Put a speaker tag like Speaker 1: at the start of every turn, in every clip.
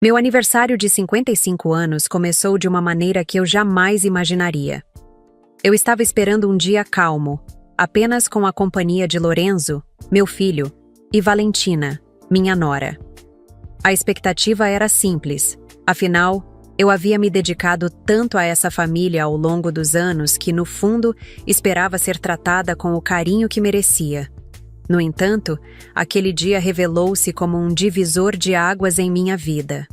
Speaker 1: Meu aniversário de 55 anos começou de uma maneira que eu jamais imaginaria. Eu estava esperando um dia calmo, apenas com a companhia de Lorenzo, meu filho, e Valentina, minha nora. A expectativa era simples, afinal, eu havia me dedicado tanto a essa família ao longo dos anos que, no fundo, esperava ser tratada com o carinho que merecia. No entanto, aquele dia revelou-se como um divisor de águas em minha vida.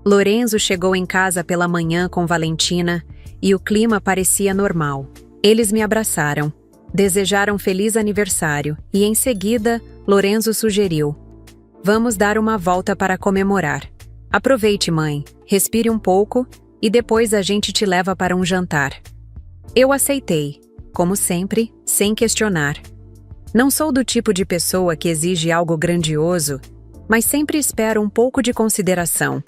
Speaker 1: Lorenzo chegou em casa pela manhã com Valentina e o clima parecia normal. Eles me abraçaram, desejaram feliz aniversário e, em seguida, Lorenzo sugeriu: "Vamos dar uma volta para comemorar. Aproveite, mãe, respire um pouco e depois a gente te leva para um jantar." Eu aceitei, como sempre, sem questionar. Não sou do tipo de pessoa que exige algo grandioso, mas sempre espero um pouco de consideração.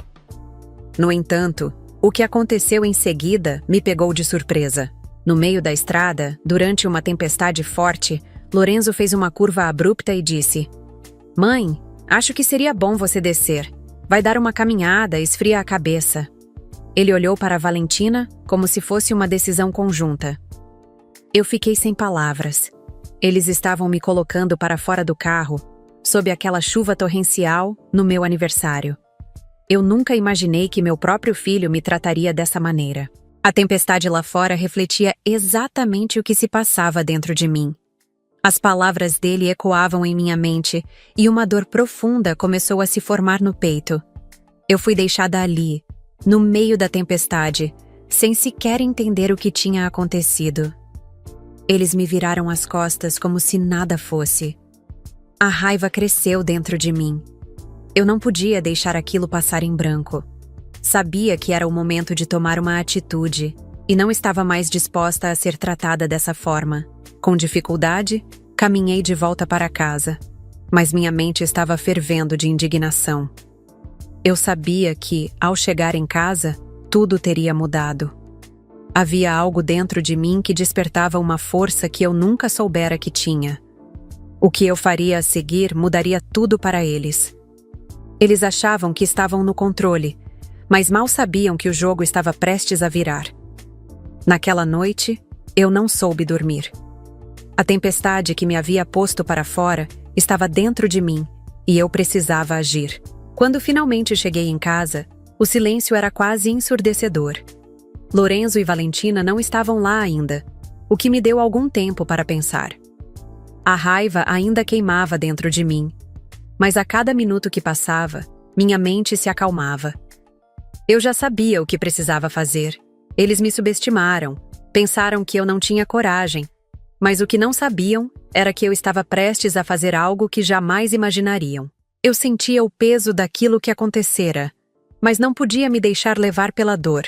Speaker 1: No entanto, o que aconteceu em seguida me pegou de surpresa. No meio da estrada, durante uma tempestade forte, Lorenzo fez uma curva abrupta e disse: "Mãe, acho que seria bom você descer. Vai dar uma caminhada, esfria a cabeça." Ele olhou para Valentina como se fosse uma decisão conjunta. Eu fiquei sem palavras. Eles estavam me colocando para fora do carro, sob aquela chuva torrencial, no meu aniversário. Eu nunca imaginei que meu próprio filho me trataria dessa maneira. A tempestade lá fora refletia exatamente o que se passava dentro de mim. As palavras dele ecoavam em minha mente e uma dor profunda começou a se formar no peito. Eu fui deixada ali, no meio da tempestade, sem sequer entender o que tinha acontecido. Eles me viraram as costas como se nada fosse. A raiva cresceu dentro de mim. Eu não podia deixar aquilo passar em branco. Sabia que era o momento de tomar uma atitude e não estava mais disposta a ser tratada dessa forma. Com dificuldade, caminhei de volta para casa, mas minha mente estava fervendo de indignação. Eu sabia que, ao chegar em casa, tudo teria mudado. Havia algo dentro de mim que despertava uma força que eu nunca soubera que tinha. O que eu faria a seguir mudaria tudo para eles. Eles achavam que estavam no controle, mas mal sabiam que o jogo estava prestes a virar. Naquela noite, eu não soube dormir. A tempestade que me havia posto para fora estava dentro de mim e eu precisava agir. Quando finalmente cheguei em casa, o silêncio era quase ensurdecedor. Lorenzo e Valentina não estavam lá ainda, o que me deu algum tempo para pensar. A raiva ainda queimava dentro de mim, mas a cada minuto que passava, minha mente se acalmava. Eu já sabia o que precisava fazer. Eles me subestimaram, pensaram que eu não tinha coragem, mas o que não sabiam era que eu estava prestes a fazer algo que jamais imaginariam. Eu sentia o peso daquilo que acontecera, mas não podia me deixar levar pela dor.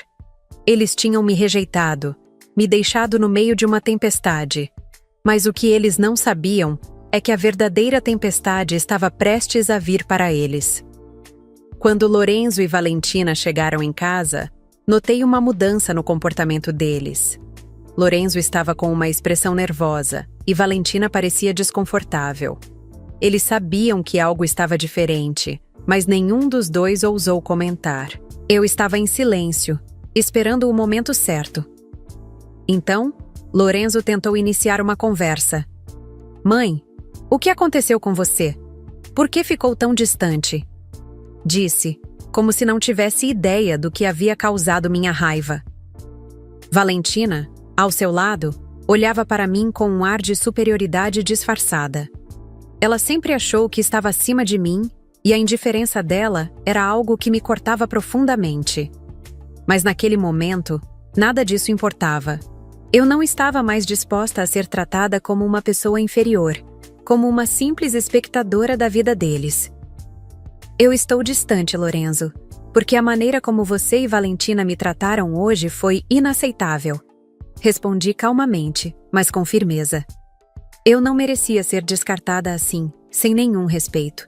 Speaker 1: Eles tinham me rejeitado, me deixado no meio de uma tempestade. Mas o que eles não sabiam é que a verdadeira tempestade estava prestes a vir para eles. Quando Lorenzo e Valentina chegaram em casa, notei uma mudança no comportamento deles. Lorenzo estava com uma expressão nervosa e Valentina parecia desconfortável. Eles sabiam que algo estava diferente, mas nenhum dos dois ousou comentar. Eu estava em silêncio, esperando o momento certo. Então, Lorenzo tentou iniciar uma conversa. "Mãe, o que aconteceu com você? Por que ficou tão distante?" Disse, como se não tivesse ideia do que havia causado minha raiva. Valentina, ao seu lado, olhava para mim com um ar de superioridade disfarçada. Ela sempre achou que estava acima de mim e a indiferença dela era algo que me cortava profundamente. Mas naquele momento, nada disso importava. Eu não estava mais disposta a ser tratada como uma pessoa inferior, como uma simples espectadora da vida deles. "Eu estou distante, Lorenzo, porque a maneira como você e Valentina me trataram hoje foi inaceitável." Respondi calmamente, mas com firmeza. Eu não merecia ser descartada assim, sem nenhum respeito.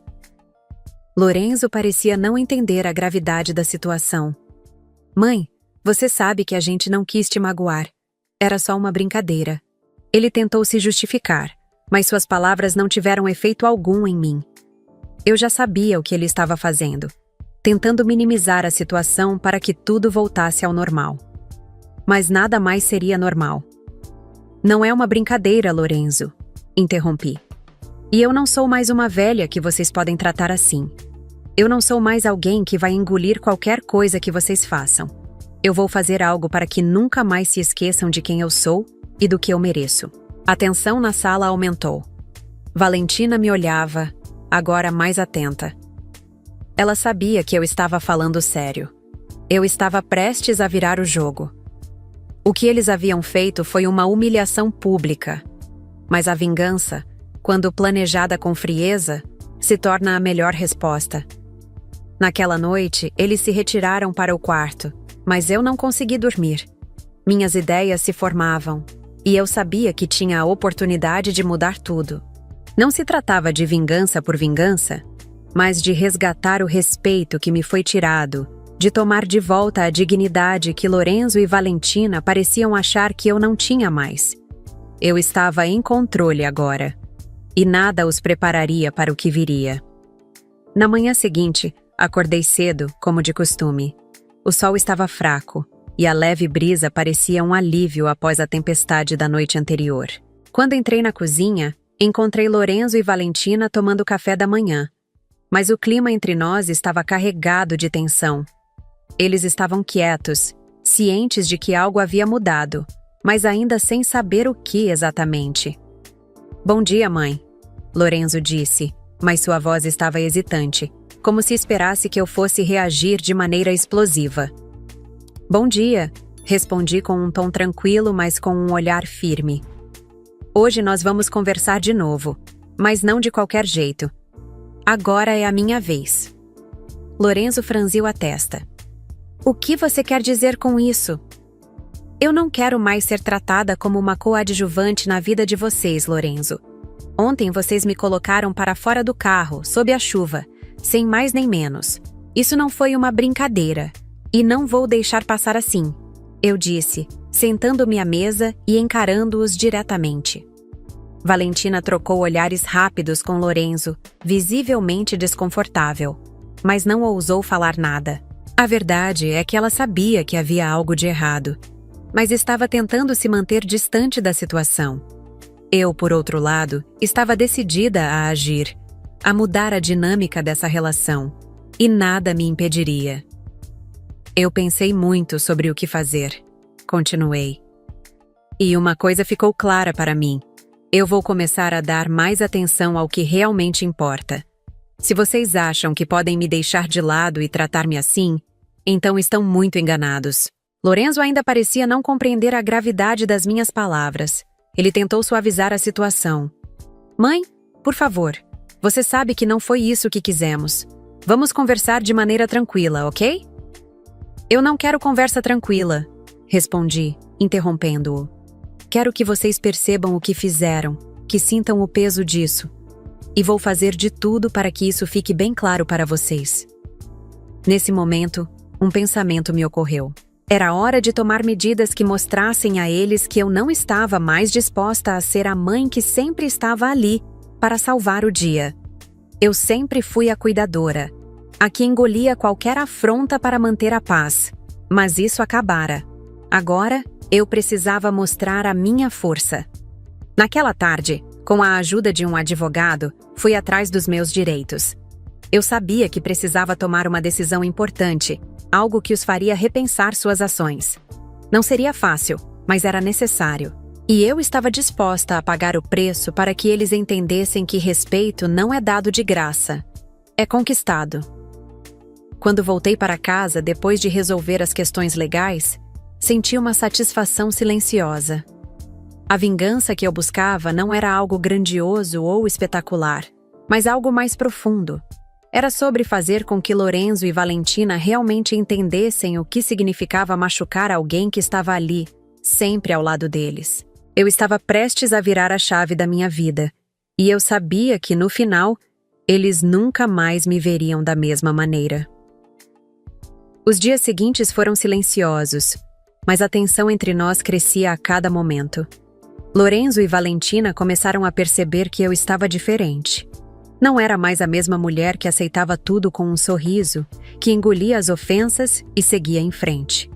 Speaker 1: Lorenzo parecia não entender a gravidade da situação. "Mãe, você sabe que a gente não quis te magoar. Era só uma brincadeira." Ele tentou se justificar, mas suas palavras não tiveram efeito algum em mim. Eu já sabia o que ele estava fazendo. tentando minimizar a situação para que tudo voltasse ao normal. Mas nada mais seria normal. Não é uma brincadeira, Lorenzo, interrompi. E eu não sou mais uma velha que vocês podem tratar assim. Eu não sou mais alguém que vai engolir qualquer coisa que vocês façam. Eu vou fazer algo para que nunca mais se esqueçam de quem eu sou e do que eu mereço. A tensão na sala aumentou. Valentina me olhava, agora mais atenta. Ela sabia que eu estava falando sério. Eu estava prestes a virar o jogo. O que eles haviam feito foi uma humilhação pública. Mas a vingança, quando planejada com frieza, se torna a melhor resposta. Naquela noite, eles se retiraram para o quarto, mas eu não consegui dormir. Minhas ideias se formavam, e eu sabia que tinha a oportunidade de mudar tudo. Não se tratava de vingança por vingança, mas de resgatar o respeito que me foi tirado, de tomar de volta a dignidade que Lorenzo e Valentina pareciam achar que eu não tinha mais. Eu estava em controle agora, e nada os prepararia para o que viria. Na manhã seguinte, acordei cedo, como de costume. O sol estava fraco, e a leve brisa parecia um alívio após a tempestade da noite anterior. Quando entrei na cozinha, encontrei Lorenzo e Valentina tomando café da manhã. Mas o clima entre nós estava carregado de tensão. Eles estavam quietos, cientes de que algo havia mudado, mas ainda sem saber o que exatamente. "Bom dia, mãe", Lorenzo disse, mas sua voz estava hesitante, como se esperasse que eu fosse reagir de maneira explosiva. "Bom dia", respondi com um tom tranquilo, mas com um olhar firme. "Hoje nós vamos conversar de novo, mas não de qualquer jeito. Agora é a minha vez." Lorenzo franziu a testa. "O que você quer dizer com isso?" "Eu não quero mais ser tratada como uma coadjuvante na vida de vocês, Lorenzo. Ontem vocês me colocaram para fora do carro, sob a chuva, sem mais nem menos. Isso não foi uma brincadeira. E não vou deixar passar assim", eu disse, sentando-me à mesa e encarando-os diretamente. Valentina trocou olhares rápidos com Lorenzo, visivelmente desconfortável, mas não ousou falar nada. A verdade é que ela sabia que havia algo de errado, mas estava tentando se manter distante da situação. Eu, por outro lado, estava decidida a agir, a mudar a dinâmica dessa relação, e nada me impediria. "Eu pensei muito sobre o que fazer", continuei. "E uma coisa ficou clara para mim. Eu vou começar a dar mais atenção ao que realmente importa. Se vocês acham que podem me deixar de lado e tratar-me assim, então estão muito enganados." Lorenzo ainda parecia não compreender a gravidade das minhas palavras. Ele tentou suavizar a situação. "Mãe, por favor, você sabe que não foi isso que quisemos. Vamos conversar de maneira tranquila, ok?" "Eu não quero conversa tranquila", respondi, interrompendo-o. "Quero que vocês percebam o que fizeram, que sintam o peso disso. E vou fazer de tudo para que isso fique bem claro para vocês." Nesse momento, um pensamento me ocorreu. Era hora de tomar medidas que mostrassem a eles que eu não estava mais disposta a ser a mãe que sempre estava ali para salvar o dia. Eu sempre fui a cuidadora, a que engolia qualquer afronta para manter a paz. Mas isso acabara. Agora, eu precisava mostrar a minha força. Naquela tarde, com a ajuda de um advogado, fui atrás dos meus direitos. Eu sabia que precisava tomar uma decisão importante, algo que os faria repensar suas ações. Não seria fácil, mas era necessário. E eu estava disposta a pagar o preço para que eles entendessem que respeito não é dado de graça. É conquistado. Quando voltei para casa depois de resolver as questões legais, senti uma satisfação silenciosa. A vingança que eu buscava não era algo grandioso ou espetacular, mas algo mais profundo. Era sobre fazer com que Lorenzo e Valentina realmente entendessem o que significava machucar alguém que estava ali, sempre ao lado deles. Eu estava prestes a virar a chave da minha vida, e eu sabia que, no final, eles nunca mais me veriam da mesma maneira. Os dias seguintes foram silenciosos, mas a tensão entre nós crescia a cada momento. Lorenzo e Valentina começaram a perceber que eu estava diferente. Não era mais a mesma mulher que aceitava tudo com um sorriso, que engolia as ofensas e seguia em frente.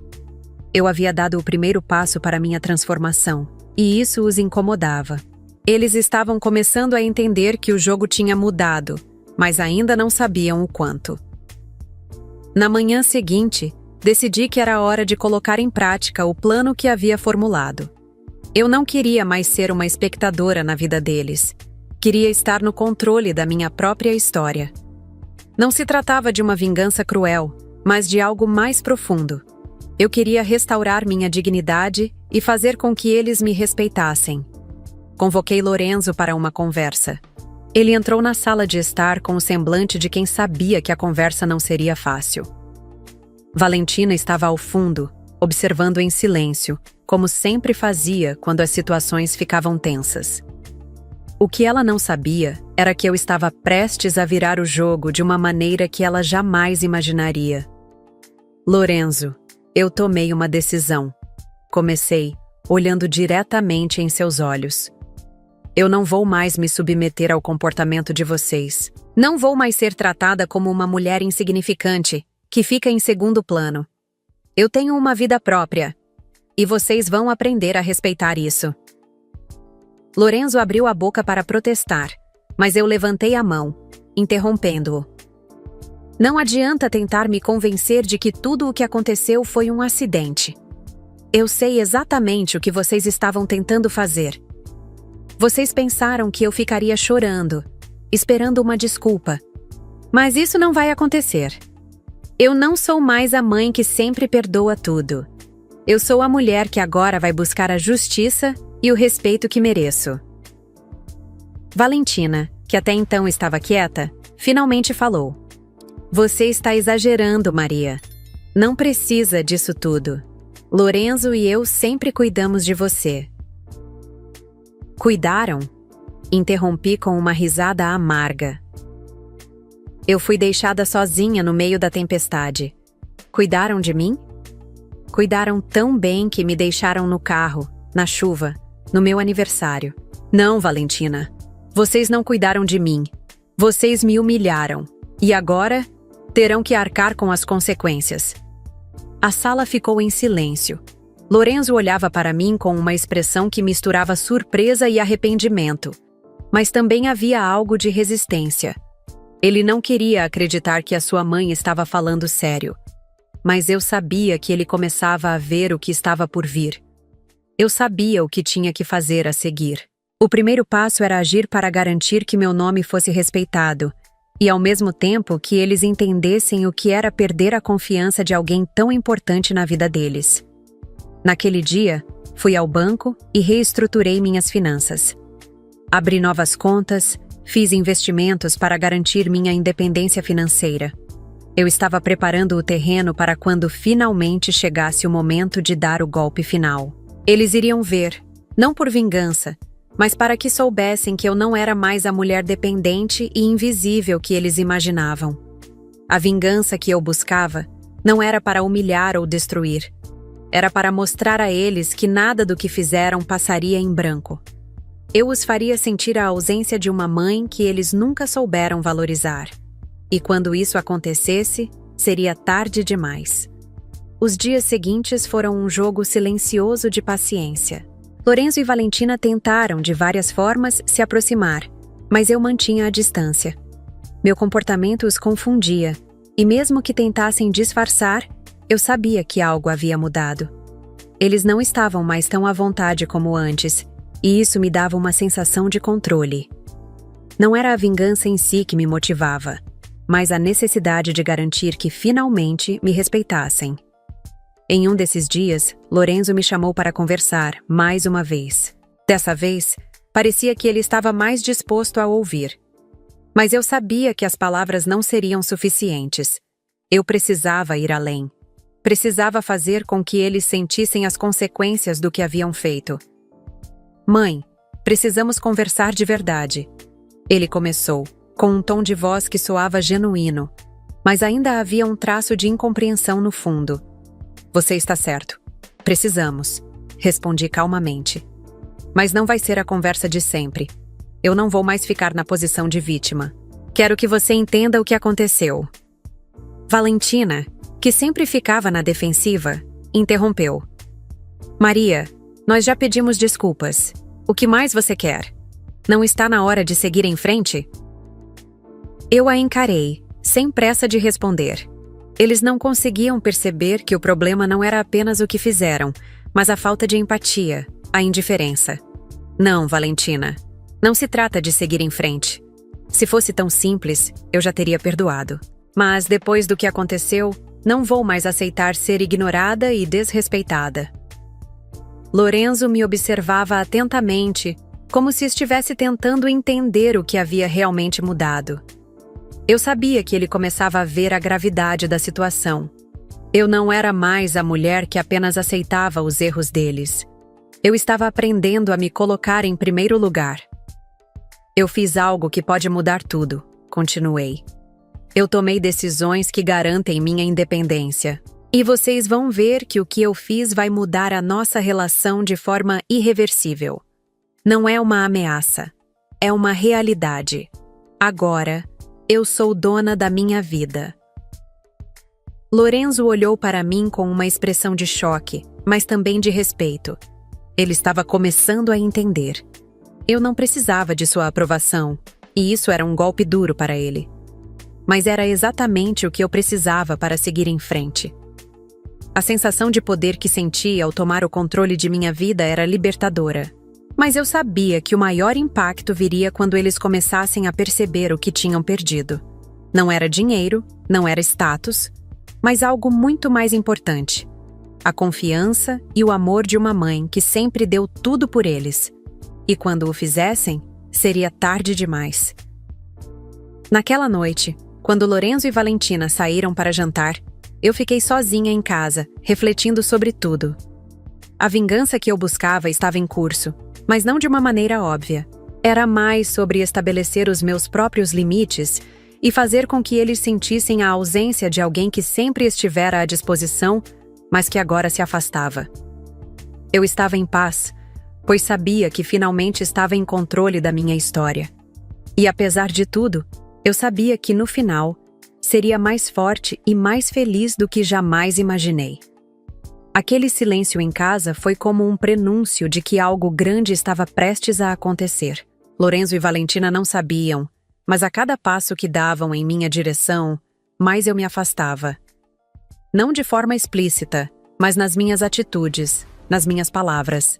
Speaker 1: Eu havia dado o primeiro passo para minha transformação, e isso os incomodava. Eles estavam começando a entender que o jogo tinha mudado, mas ainda não sabiam o quanto. Na manhã seguinte, decidi que era hora de colocar em prática o plano que havia formulado. Eu não queria mais ser uma espectadora na vida deles. Queria estar no controle da minha própria história. Não se tratava de uma vingança cruel, mas de algo mais profundo. Eu queria restaurar minha dignidade e fazer com que eles me respeitassem. Convoquei Lorenzo para uma conversa. Ele entrou na sala de estar com o semblante de quem sabia que a conversa não seria fácil. Valentina estava ao fundo, observando em silêncio, como sempre fazia quando as situações ficavam tensas. O que ela não sabia era que eu estava prestes a virar o jogo de uma maneira que ela jamais imaginaria. Lorenzo, eu tomei uma decisão. Comecei, olhando diretamente em seus olhos. Eu não vou mais me submeter ao comportamento de vocês. Não vou mais ser tratada como uma mulher insignificante, que fica em segundo plano. Eu tenho uma vida própria, e vocês vão aprender a respeitar isso. Lorenzo abriu a boca para protestar, mas eu levantei a mão, interrompendo-o. Não adianta tentar me convencer de que tudo o que aconteceu foi um acidente. Eu sei exatamente o que vocês estavam tentando fazer. Vocês pensaram que eu ficaria chorando, esperando uma desculpa. Mas isso não vai acontecer. Eu não sou mais a mãe que sempre perdoa tudo. Eu sou a mulher que agora vai buscar a justiça e o respeito que mereço. Valentina, que até então estava quieta, finalmente falou. Você está exagerando, Maria. Não precisa disso tudo. Lorenzo e eu sempre cuidamos de você. Cuidaram? Interrompi com uma risada amarga. Eu fui deixada sozinha no meio da tempestade. Cuidaram de mim? Cuidaram tão bem que me deixaram no carro, na chuva, no meu aniversário. Não, Valentina. Vocês não cuidaram de mim. Vocês me humilharam. E agora, terão que arcar com as consequências. A sala ficou em silêncio. Lorenzo olhava para mim com uma expressão que misturava surpresa e arrependimento. Mas também havia algo de resistência. Ele não queria acreditar que a sua mãe estava falando sério. Mas eu sabia que ele começava a ver o que estava por vir. Eu sabia o que tinha que fazer a seguir. O primeiro passo era agir para garantir que meu nome fosse respeitado, e ao mesmo tempo que eles entendessem o que era perder a confiança de alguém tão importante na vida deles. Naquele dia, fui ao banco e reestruturei minhas finanças. Abri novas contas, fiz investimentos para garantir minha independência financeira. Eu estava preparando o terreno para quando finalmente chegasse o momento de dar o golpe final. Eles iriam ver, não por vingança, mas para que soubessem que eu não era mais a mulher dependente e invisível que eles imaginavam. A vingança que eu buscava não era para humilhar ou destruir. Era para mostrar a eles que nada do que fizeram passaria em branco. Eu os faria sentir a ausência de uma mãe que eles nunca souberam valorizar. E quando isso acontecesse, seria tarde demais. Os dias seguintes foram um jogo silencioso de paciência. Lorenzo e Valentina tentaram, de várias formas, se aproximar, mas eu mantinha a distância. Meu comportamento os confundia, e mesmo que tentassem disfarçar, eu sabia que algo havia mudado. Eles não estavam mais tão à vontade como antes, e isso me dava uma sensação de controle. Não era a vingança em si que me motivava, mas a necessidade de garantir que finalmente me respeitassem. Em um desses dias, Lorenzo me chamou para conversar, mais uma vez. Dessa vez, parecia que ele estava mais disposto a ouvir. Mas eu sabia que as palavras não seriam suficientes. Eu precisava ir além. Precisava fazer com que eles sentissem as consequências do que haviam feito. Mãe, precisamos conversar de verdade. Ele começou, com um tom de voz que soava genuíno, mas ainda havia um traço de incompreensão no fundo. Você está certo. Precisamos, respondi calmamente. Mas não vai ser a conversa de sempre. Eu não vou mais ficar na posição de vítima. Quero que você entenda o que aconteceu. Valentina, que sempre ficava na defensiva, interrompeu. Maria, nós já pedimos desculpas. O que mais você quer? Não está na hora de seguir em frente? Eu a encarei, sem pressa de responder. Eles não conseguiam perceber que o problema não era apenas o que fizeram, mas a falta de empatia, a indiferença. Não, Valentina. Não se trata de seguir em frente. Se fosse tão simples, eu já teria perdoado. Mas depois do que aconteceu, não vou mais aceitar ser ignorada e desrespeitada. Lorenzo me observava atentamente, como se estivesse tentando entender o que havia realmente mudado. Eu sabia que ele começava a ver a gravidade da situação. Eu não era mais a mulher que apenas aceitava os erros deles. Eu estava aprendendo a me colocar em primeiro lugar. Eu fiz algo que pode mudar tudo, continuei. Eu tomei decisões que garantem minha independência. E vocês vão ver que o que eu fiz vai mudar a nossa relação de forma irreversível. Não é uma ameaça, é uma realidade. Agora, eu sou dona da minha vida. Lorenzo olhou para mim com uma expressão de choque, mas também de respeito. Ele estava começando a entender. Eu não precisava de sua aprovação, e isso era um golpe duro para ele. Mas era exatamente o que eu precisava para seguir em frente. A sensação de poder que senti ao tomar o controle de minha vida era libertadora. Mas eu sabia que o maior impacto viria quando eles começassem a perceber o que tinham perdido. Não era dinheiro, não era status, mas algo muito mais importante. A confiança e o amor de uma mãe que sempre deu tudo por eles. E quando o fizessem, seria tarde demais. Naquela noite, quando Lorenzo e Valentina saíram para jantar, eu fiquei sozinha em casa, refletindo sobre tudo. A vingança que eu buscava estava em curso, mas não de uma maneira óbvia. Era mais sobre estabelecer os meus próprios limites e fazer com que eles sentissem a ausência de alguém que sempre estivera à disposição, mas que agora se afastava. Eu estava em paz, pois sabia que finalmente estava em controle da minha história. E apesar de tudo, eu sabia que no final, seria mais forte e mais feliz do que jamais imaginei. Aquele silêncio em casa foi como um prenúncio de que algo grande estava prestes a acontecer. Lorenzo e Valentina não sabiam, mas a cada passo que davam em minha direção, mais eu me afastava. Não de forma explícita, mas nas minhas atitudes, nas minhas palavras.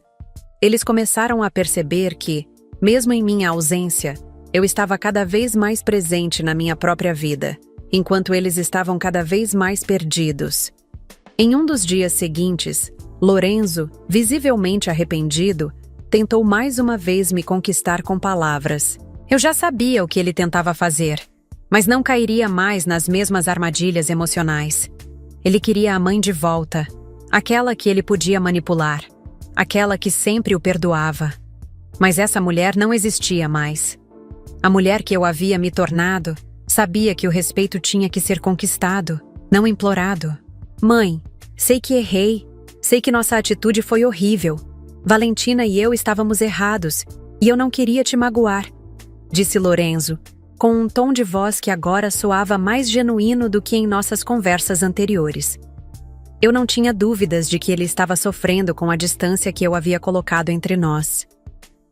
Speaker 1: Eles começaram a perceber que, mesmo em minha ausência, eu estava cada vez mais presente na minha própria vida, enquanto eles estavam cada vez mais perdidos. Em um dos dias seguintes, Lorenzo, visivelmente arrependido, tentou mais uma vez me conquistar com palavras. Eu já sabia o que ele tentava fazer, mas não cairia mais nas mesmas armadilhas emocionais. Ele queria a mãe de volta, aquela que ele podia manipular, aquela que sempre o perdoava. Mas essa mulher não existia mais. A mulher que eu havia me tornado sabia que o respeito tinha que ser conquistado, não implorado. Mãe, sei que errei, sei que nossa atitude foi horrível. Valentina e eu estávamos errados, e eu não queria te magoar, disse Lorenzo, com um tom de voz que agora soava mais genuíno do que em nossas conversas anteriores. Eu não tinha dúvidas de que ele estava sofrendo com a distância que eu havia colocado entre nós.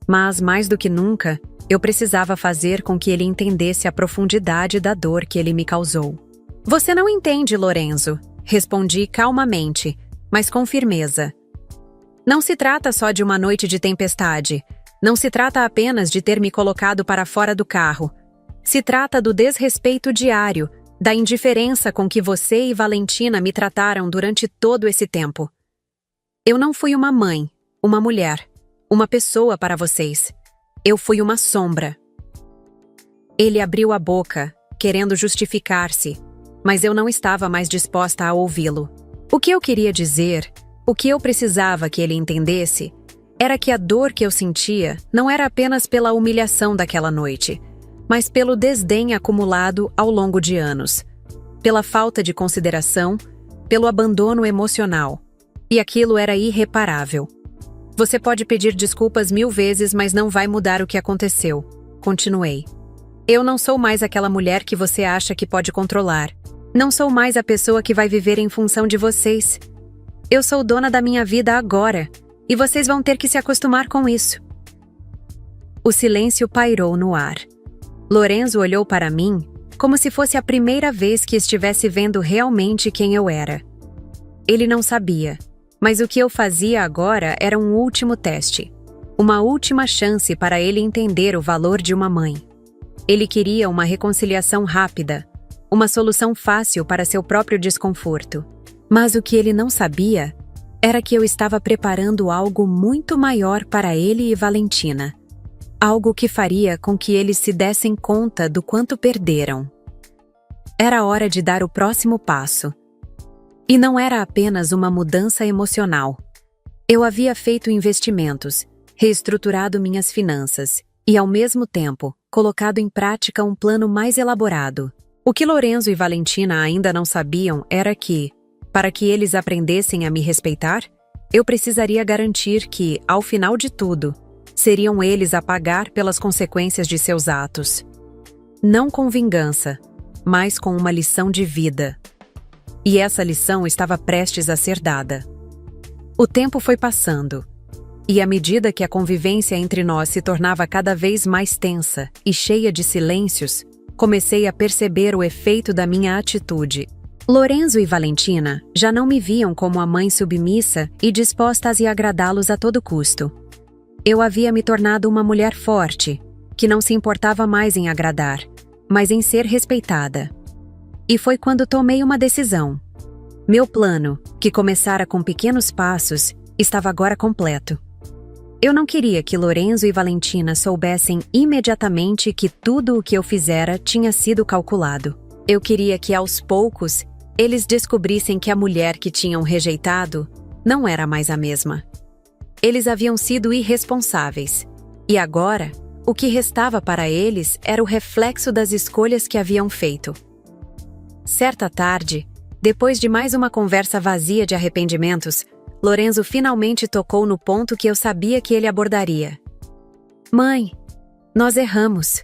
Speaker 1: Mas, mais do que nunca, eu precisava fazer com que ele entendesse a profundidade da dor que ele me causou. Você não entende, Lorenzo, respondi calmamente, mas com firmeza. Não se trata só de uma noite de tempestade. Não se trata apenas de ter me colocado para fora do carro. Se trata do desrespeito diário, da indiferença com que você e Valentina me trataram durante todo esse tempo. Eu não fui uma mãe, uma mulher, uma pessoa para vocês. Eu fui uma sombra. Ele abriu a boca, querendo justificar-se, mas eu não estava mais disposta a ouvi-lo. O que eu queria dizer, o que eu precisava que ele entendesse, era que a dor que eu sentia não era apenas pela humilhação daquela noite, mas pelo desdém acumulado ao longo de anos, pela falta de consideração, pelo abandono emocional. E aquilo era irreparável. Você pode pedir desculpas 1000 vezes, mas não vai mudar o que aconteceu. Continuei. Eu não sou mais aquela mulher que você acha que pode controlar. Não sou mais a pessoa que vai viver em função de vocês. Eu sou dona da minha vida agora, e vocês vão ter que se acostumar com isso. O silêncio pairou no ar. Lorenzo olhou para mim como se fosse a primeira vez que estivesse vendo realmente quem eu era. Ele não sabia, mas o que eu fazia agora era um último teste. Uma última chance para ele entender o valor de uma mãe. Ele queria uma reconciliação rápida, uma solução fácil para seu próprio desconforto. Mas o que ele não sabia era que eu estava preparando algo muito maior para ele e Valentina. Algo que faria com que eles se dessem conta do quanto perderam. Era hora de dar o próximo passo. E não era apenas uma mudança emocional. Eu havia feito investimentos, reestruturado minhas finanças e, ao mesmo tempo, colocado em prática um plano mais elaborado. O que Lorenzo e Valentina ainda não sabiam era que, para que eles aprendessem a me respeitar, eu precisaria garantir que, ao final de tudo, seriam eles a pagar pelas consequências de seus atos. Não com vingança, mas com uma lição de vida. E essa lição estava prestes a ser dada. O tempo foi passando, e à medida que a convivência entre nós se tornava cada vez mais tensa e cheia de silêncios, comecei a perceber o efeito da minha atitude. Lorenzo e Valentina já não me viam como a mãe submissa e disposta a agradá-los a todo custo. Eu havia me tornado uma mulher forte, que não se importava mais em agradar, mas em ser respeitada. E foi quando tomei uma decisão. Meu plano, que começara com pequenos passos, estava agora completo. Eu não queria que Lorenzo e Valentina soubessem imediatamente que tudo o que eu fizera tinha sido calculado. Eu queria que, aos poucos, eles descobrissem que a mulher que tinham rejeitado não era mais a mesma. Eles haviam sido irresponsáveis, e agora, o que restava para eles era o reflexo das escolhas que haviam feito. Certa tarde, depois de mais uma conversa vazia de arrependimentos, Lorenzo finalmente tocou no ponto que eu sabia que ele abordaria. Mãe, nós erramos.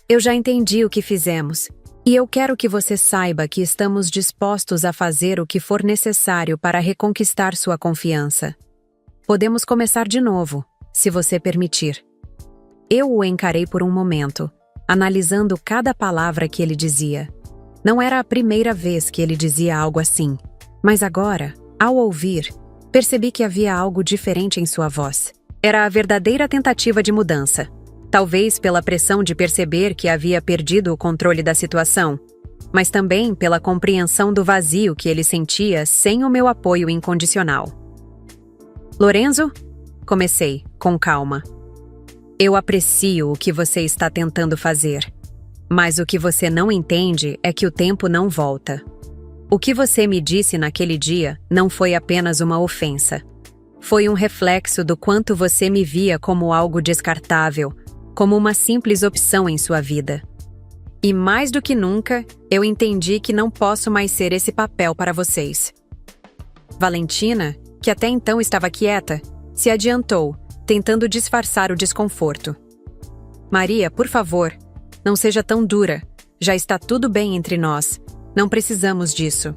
Speaker 1: Eu já entendi o que fizemos, e eu quero que você saiba que estamos dispostos a fazer o que for necessário para reconquistar sua confiança. Podemos começar de novo, se você permitir. Eu o encarei por um momento, analisando cada palavra que ele dizia. Não era a primeira vez que ele dizia algo assim, mas agora, ao ouvir, percebi que havia algo diferente em sua voz. Era a verdadeira tentativa de mudança. Talvez pela pressão de perceber que havia perdido o controle da situação, mas também pela compreensão do vazio que ele sentia sem o meu apoio incondicional. Lorenzo? Comecei, com calma. Eu aprecio o que você está tentando fazer, mas o que você não entende é que o tempo não volta. O que você me disse naquele dia não foi apenas uma ofensa. Foi um reflexo do quanto você me via como algo descartável, como uma simples opção em sua vida. E mais do que nunca, eu entendi que não posso mais ser esse papel para vocês. Valentina, que até então estava quieta, se adiantou, tentando disfarçar o desconforto. Maria, por favor, não seja tão dura. Já está tudo bem entre nós. Não precisamos disso.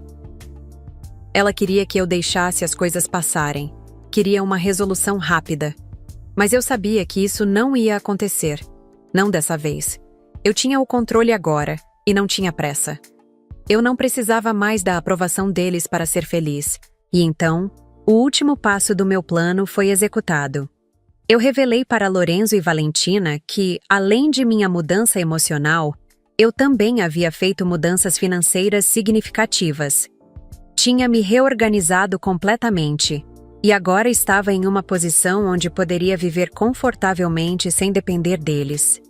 Speaker 1: Ela queria que eu deixasse as coisas passarem. Queria uma resolução rápida. Mas eu sabia que isso não ia acontecer. Não dessa vez. Eu tinha o controle agora, e não tinha pressa. Eu não precisava mais da aprovação deles para ser feliz. E então, o último passo do meu plano foi executado. Eu revelei para Lorenzo e Valentina que, além de minha mudança emocional, eu também havia feito mudanças financeiras significativas. Tinha me reorganizado completamente, e agora estava em uma posição onde poderia viver confortavelmente sem depender deles.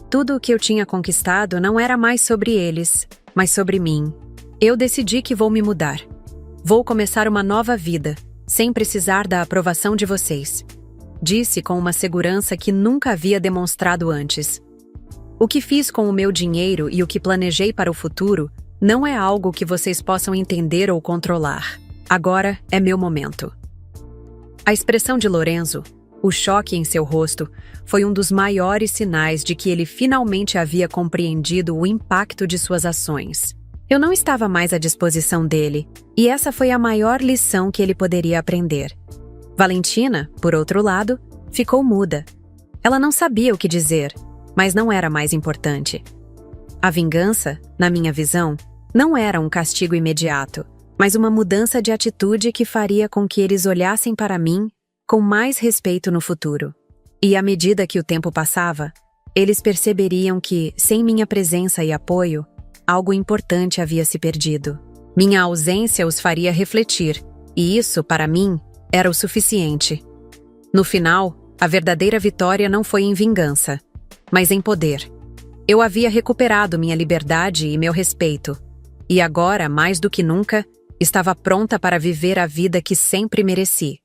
Speaker 1: Tudo o que eu tinha conquistado não era mais sobre eles, mas sobre mim. Eu decidi que vou me mudar. Vou começar uma nova vida, sem precisar da aprovação de vocês. Disse com uma segurança que nunca havia demonstrado antes. O que fiz com o meu dinheiro e o que planejei para o futuro não é algo que vocês possam entender ou controlar. Agora é meu momento. A expressão de Lorenzo, O choque em seu rosto foi um dos maiores sinais de que ele finalmente havia compreendido o impacto de suas ações. Eu não estava mais à disposição dele, e essa foi a maior lição que ele poderia aprender. Valentina, por outro lado, ficou muda. Ela não sabia o que dizer, mas não era mais importante. A vingança, na minha visão, não era um castigo imediato, mas uma mudança de atitude que faria com que eles olhassem para mim com mais respeito no futuro. E à medida que o tempo passava, eles perceberiam que, sem minha presença e apoio, algo importante havia se perdido. Minha ausência os faria refletir, e isso, para mim, era o suficiente. No final, a verdadeira vitória não foi em vingança, mas em poder. Eu havia recuperado minha liberdade e meu respeito, e agora, mais do que nunca, estava pronta para viver a vida que sempre mereci.